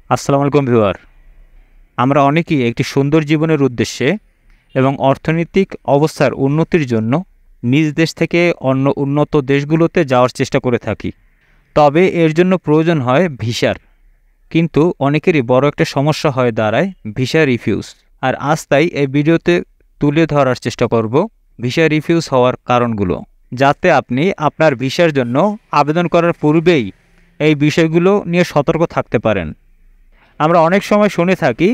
আসসালামু আলাইকুম ভিউয়ার। আমরা অনেকেই একটি সুন্দর জীবনের উদ্দেশ্যে এবং অর্থনৈতিক অবস্থার উন্নতির জন্য নিজ দেশ থেকে অন্য উন্নত দেশগুলোতে যাওয়ার চেষ্টা করে থাকি। তবে এর জন্য প্রয়োজন হয় ভিসার। কিন্তু অনেকেরই বড় একটা সমস্যা হয়ে দাঁড়ায় ভিসা রিফিউজ। আর আজ তাই এই ভিডিওতে তুলে ধরার চেষ্টা করব ভিসা রিফিউজ হওয়ার কারণগুলো, যাতে আপনি আপনার ভিসার জন্য আবেদন করার পূর্বেই এই বিষয়গুলো নিয়ে সতর্ক থাকতে পারেন। আমরা অনেক সময় শুনে থাকি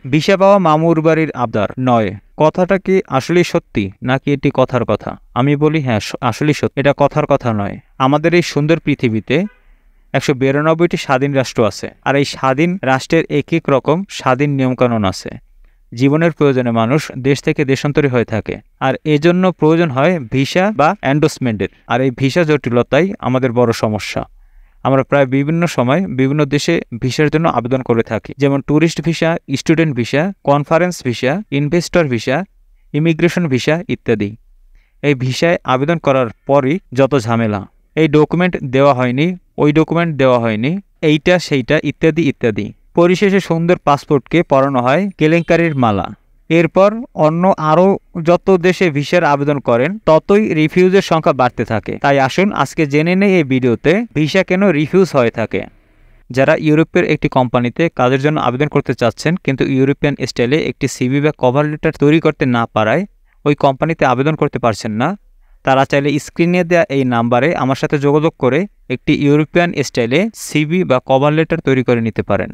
ভিসা পাওয়া মামুর বাড়ির আবদার নয়। কথাটা কি আসলেই সত্যি, নাকি এটি কথার কথা? আমি বলি হ্যাঁ, আসলেই সত্যি, এটা কথার কথা নয়। আমাদের এই সুন্দর পৃথিবীতে 192টি স্বাধীন রাষ্ট্র আছে, আর এই স্বাধীন রাষ্ট্রের এক এক রকম স্বাধীন নিয়মকানুন আছে। জীবনের প্রয়োজনে মানুষ দেশ থেকে দেশান্তরী হয়ে থাকে, আর এজন্য প্রয়োজন হয় ভিসা বা এন্ডোসমেন্টের। আর এই ভিসা জটিলতাই আমাদের বড় সমস্যা। আমরা প্রায় বিভিন্ন সময় বিভিন্ন দেশে ভিসার জন্য আবেদন করে থাকি, যেমন tourist visa, student visa, conference visa, investor visa, immigration visa ইত্যাদি। এই ভিসায় আবেদন করার পরই যত ঝামেলা, এই ডকুমেন্ট দেওয়া হয়নি, ওই ডকুমেন্ট দেওয়া হয়নি, এইটা সেইটা ইত্যাদি ইত্যাদি। পরিশেষে সুন্দর পাসপোর্টকে পরানো হয় কেলেঙ্কারির মালা। এরপর অন্য আরও যত দেশে ভিসার আবেদন করেন ততই রিফিউজের সংখ্যা বাড়তে থাকে। তাই আসুন আজকে জেনে নেই এই ভিডিওতে ভিসা কেন রিফিউজ হয়ে থাকে। যারা ইউরোপের একটি কোম্পানিতে কাজের জন্য আবেদন করতে চাচ্ছেন, কিন্তু ইউরোপিয়ান স্টাইলে একটি সিভি বা কভার লেটার তৈরি করতে না পারায় ওই কোম্পানিতে আবেদন করতে পারছেন না, তারা চাইলে স্ক্রিনে দেওয়া এই নাম্বারে আমার সাথে যোগাযোগ করে একটি ইউরোপিয়ান স্টাইলে সিভি বা কভার লেটার তৈরি করে নিতে পারেন।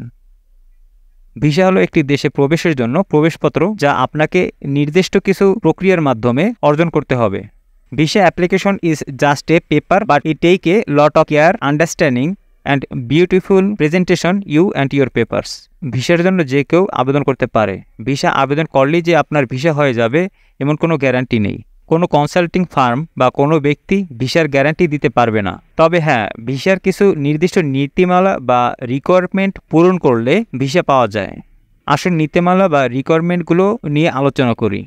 ভিসা হলো একটি দেশে প্রবেশের জন্য প্রবেশপত্র, যা আপনাকে নির্দিষ্ট কিছু প্রক্রিয়ার মাধ্যমে অর্জন করতে হবে। Visa application is just a paper, but it take a lot of care, understanding and beautiful presentation you and your papers. ভিসার জন্য যে কেউ আবেদন করতে পারে। ভিসা আবেদন করলেই যে আপনার ভিসা হয়ে যাবে এমন কোনো গ্যারান্টি নেই। কোনো কনসাল্টিং ফার্ম বা কোনো ব্যক্তি ভিসার গ্যারান্টি দিতে পারবে না। তবে হ্যাঁ, ভিসার কিছু নির্দিষ্ট নীতিমালা বা রিকোয়ারমেন্ট পূরণ করলে ভিসা পাওয়া যায়। আসল নীতিমালা বা রিকোয়ারমেন্টগুলো নিয়ে আলোচনা করি।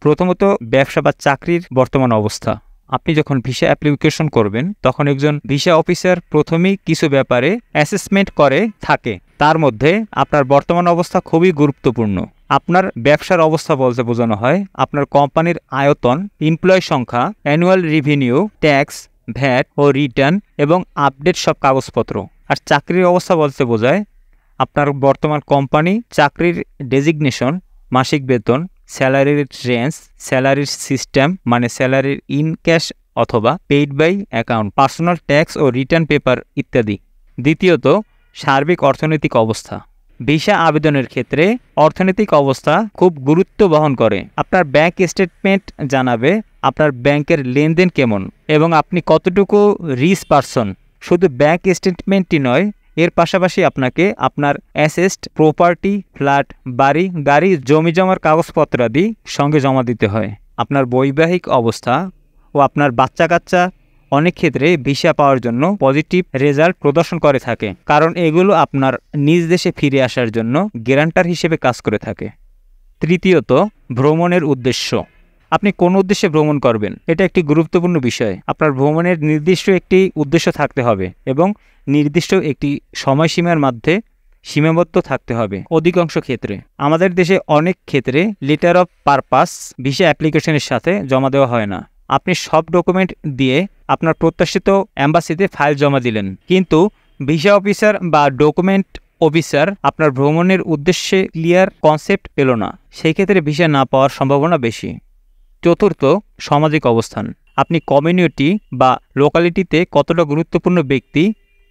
প্রথমত, ব্যবসা বা চাকরির বর্তমান অবস্থা। আপনি যখন ভিসা অ্যাপ্লিকেশন করবেন তখন একজন ভিসা অফিসার প্রথমেই কিছু ব্যাপারে অ্যাসেসমেন্ট করে থাকে। তার মধ্যে আপনার বর্তমান অবস্থা খুবই গুরুত্বপূর্ণ। আপনার ব্যবসার অবস্থা বলতে বোঝানো হয় আপনার কোম্পানির আয়তন, এমপ্লয়ি সংখ্যা, অ্যানুয়াল রেভিনিউ, ট্যাক্স, ভ্যাট ও রিটার্ন এবং আপডেট সব কাগজপত্র। আর চাকরির অবস্থা বলতে বোঝায় আপনার বর্তমান কোম্পানি, চাকরির ডেজিগনেশন, মাসিক বেতন, স্যালারির রেঞ্জ, স্যালারির সিস্টেম মানে স্যালারির ইন ক্যাশ অথবা paid by account, personal tax ও রিটার্ন পেপার ইত্যাদি। দ্বিতীয়ত, সার্বিক অর্থনৈতিক অবস্থা। ভিসা আবেদনের ক্ষেত্রে অর্থনৈতিক অবস্থা খুব গুরুত্ব বহন করে। আপনার ব্যাংক স্টেটমেন্ট জানাবে আপনার ব্যাংকের লেনদেন কেমন এবং আপনি কতটুকু রিচ পারসন। শুধু ব্যাংক স্টেটমেন্টই নয়, এর পাশাপাশি আপনাকে আপনার অ্যাসেস্ট প্রপার্টি, ফ্ল্যাট, বাড়ি, গাড়ি, জমি জমার কাগজপত্রাদি সঙ্গে জমা দিতে হয়। আপনার বৈবাহিক অবস্থা ও আপনার বাচ্চা কাচ্চা অনেক ক্ষেত্রে ভিসা পাওয়ার জন্য পজিটিভ রেজাল্ট প্রদর্শন করে থাকে, কারণ এগুলো আপনার নিজ দেশে ফিরে আসার জন্য গ্যারান্টার হিসেবে কাজ করে থাকে। তৃতীয়ত, ভ্রমণের উদ্দেশ্য। আপনি কোন উদ্দেশ্যে ভ্রমণ করবেন এটা একটি গুরুত্বপূর্ণ বিষয়। আপনার ভ্রমণের নির্দিষ্ট একটি উদ্দেশ্য থাকতে হবে এবং নির্দিষ্ট একটি সময়সীমার মধ্যে সীমাবদ্ধ থাকতে হবে। অধিকাংশ ক্ষেত্রে আমাদের দেশে অনেক ক্ষেত্রে লেটার অফ পারপাস ভিসা অ্যাপ্লিকেশনের সাথে জমা দেওয়া হয় না। আপনি সব ডকুমেন্ট দিয়ে আপনার প্রত্যাশিত অ্যাম্বাসিতে ফাইল জমা দিলেন, কিন্তু ভিসা অফিসার বা ডকুমেন্ট অফিসার আপনার ভ্রমণের উদ্দেশ্যে ক্লিয়ার কনসেপ্ট পেল না। সেই ক্ষেত্রে ভিসা না পাওয়ার সম্ভাবনা বেশি। চতুর্থ, সামাজিক অবস্থান। আপনি কমিউনিটি বা লোকালিটিতে কতটা গুরুত্বপূর্ণ ব্যক্তি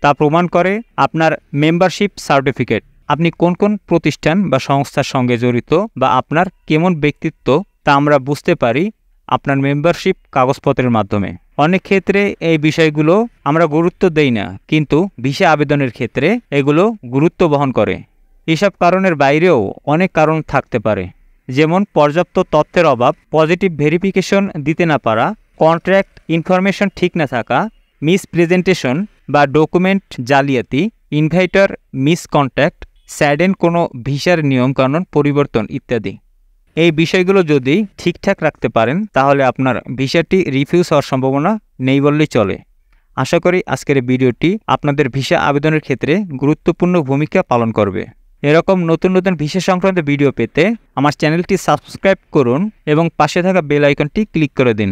তা প্রমাণ করে আপনার মেম্বারশিপ সার্টিফিকেট। আপনি কোন কোন প্রতিষ্ঠান বা সংস্থার সঙ্গে জড়িত বা আপনার কেমন ব্যক্তিত্ব তা আমরা বুঝতে পারি আপনার মেম্বারশিপ কাগজপত্রের মাধ্যমে। অনেক ক্ষেত্রে এই বিষয়গুলো আমরা গুরুত্ব দেই না, কিন্তু ভিসা আবেদনের ক্ষেত্রে এগুলো গুরুত্ব বহন করে। এসব কারণের বাইরেও অনেক কারণ থাকতে পারে, যেমন পর্যাপ্ত তথ্যের অভাব, পজিটিভ ভেরিফিকেশন দিতে না পারা, কন্ট্রাক্ট ইনফরমেশন ঠিক না থাকা, মিসপ্রেজেন্টেশন বা ডকুমেন্ট জালিয়াতি, ইনভাইটার মিসকন্ট্যাক্ট, স্যাডেন কোনো ভিসার নিয়মকানুন পরিবর্তন ইত্যাদি। এই বিষয়গুলো যদি ঠিকঠাক রাখতে পারেন তাহলে আপনার ভিসাটি রিফিউজ হওয়ার সম্ভাবনা নেই বললেই চলে। আশা করি আজকের ভিডিওটি আপনাদের ভিসা আবেদনের ক্ষেত্রে গুরুত্বপূর্ণ ভূমিকা পালন করবে। এরকম নতুন নতুন ভিসা সংক্রান্ত ভিডিও পেতে আমার চ্যানেলটি সাবস্ক্রাইব করুন এবং পাশে থাকা বেল আইকনটি ক্লিক করে দিন।